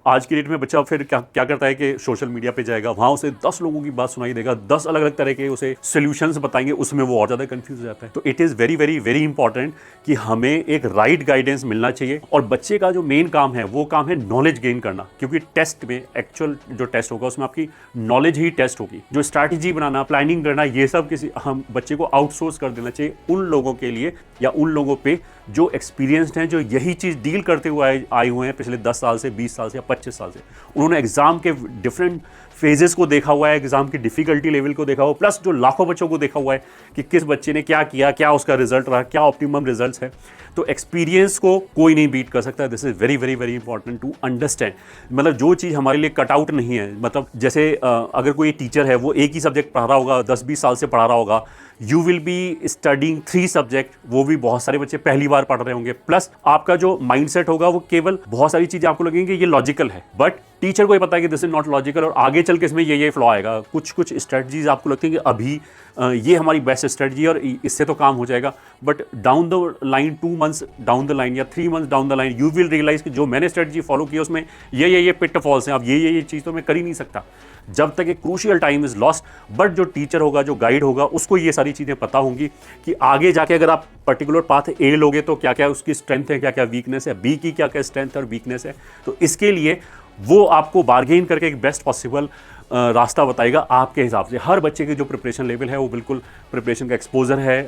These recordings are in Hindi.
आज की डेट में बच्चा फिर क्या क्या करता है कि सोशल मीडिया पे जाएगा, वहां उसे 10 लोगों की बात सुनाई देगा, 10 अलग अलग तरह के उसे सोल्यूशंस बताएंगे, उसमें वो और ज्यादा कंफ्यूज हो जाता है। तो it is very very very important कि हमें एक राइट गाइडेंस मिलना चाहिए। और बच्चे का जो मेन काम है वो काम है नॉलेज गेन करना, क्योंकि टेस्ट में एक्चुअल जो टेस्ट होगा उसमें आपकी नॉलेज ही टेस्ट होगी। जो स्ट्रैटेजी बनाना, प्लानिंग करना, ये सब किसी हम बच्चे को आउटसोर्स कर देना चाहिए उन लोगों के लिए या उन लोगों पे जो एक्सपीरियंस्ड हैं, जो यही चीज़ डील करते हुए आए हुए हैं पिछले 10 साल से, 20 साल से या 25 साल से। उन्होंने एग्जाम के डिफरेंट फेजेस को देखा हुआ है, एग्जाम की डिफिकल्टी लेवल को देखा हुआ, प्लस जो लाखों बच्चों को देखा हुआ है कि किस बच्चे ने क्या किया, क्या उसका रिजल्ट रहा, क्या ऑप्टिमम रिजल्ट्स है। तो एक्सपीरियंस को कोई नहीं बीट कर सकता। This is very very very important to understand. मतलब जो चीज़ हमारे लिए कट आउट नहीं है, मतलब जैसे अगर कोई टीचर है वो एक ही सब्जेक्ट पढ़ा रहा होगा, 10-20 साल से पढ़ा रहा होगा, you will be studying 3 subject, वो भी बहुत सारे बच्चे पहली बार पढ़ रहे होंगे। प्लस आपका जो माइंडसेट होगा वो केवल बहुत सारी चीजें आपको लगेंगी ये लॉजिकल है, बट टीचर को ये पता है कि दिस इज नॉट लॉजिकल और आगे चल के इसमें ये फ्लॉ आएगा। कुछ कुछ स्ट्रेटजीज आपको लगती है कि अभी ये हमारी बेस्ट स्ट्रेटजी है और इससे तो काम हो जाएगा, but down the line 2 months down the line या 3 months down the line you will realise कि जो मैंने स्ट्रेटजी फॉलो की उसमें ये पिटफॉल्स हैं, अब ये चीज़ तो मैं कर ही नहीं सकता। जब तक एक crucial time is lost, but जो टीचर होगा, जो गाइड होगा, उसको ये सारी चीज़ें पता होंगी कि आगे जाके अगर आप पर्टिकुलर पाथ ए लोगे तो क्या क्या उसकी स्ट्रेंथ है, क्या क्या वीकनेस है, बी की क्या क्या स्ट्रेंथ और वीकनेस है। तो इसके लिए वो आपको बार्गेन करके एक बेस्ट पॉसिबल रास्ता बताएगा आपके हिसाब से। हर बच्चे की जो प्रिपरेशन लेवल है वो बिल्कुल, प्रिपरेशन का एक्सपोजर है,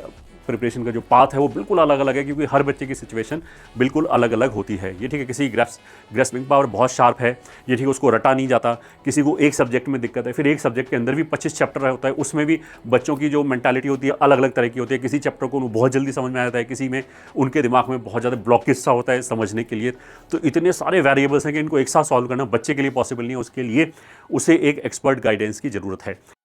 प्रिपरेशन का जो पाथ है वो बिल्कुल अलग अलग है, क्योंकि हर बच्चे की सिचुएशन बिल्कुल अलग अलग होती है। ये ठीक है, किसी ग्रेस्पिंग पावर बहुत शार्प है, ये ठीक है, उसको रटा नहीं जाता। किसी को एक सब्जेक्ट में दिक्कत है, फिर एक सब्जेक्ट के अंदर भी 25 चैप्टर होता है, उसमें भी बच्चों की जो मेंटालिटी होती है अलग अलग तरह की होती है। किसी चैप्टर को बहुत जल्दी समझ में आ जाता है, किसी में उनके दिमाग में बहुत ज़्यादा ब्लॉकेज सा होता है समझने के लिए। तो इतने सारे वेरिएबल्स हैं कि इनको एक साथ सॉल्व करना बच्चे के लिए पॉसिबल नहीं है, उसके लिए उसे एक एक्सपर्ट गाइडेंस की ज़रूरत है।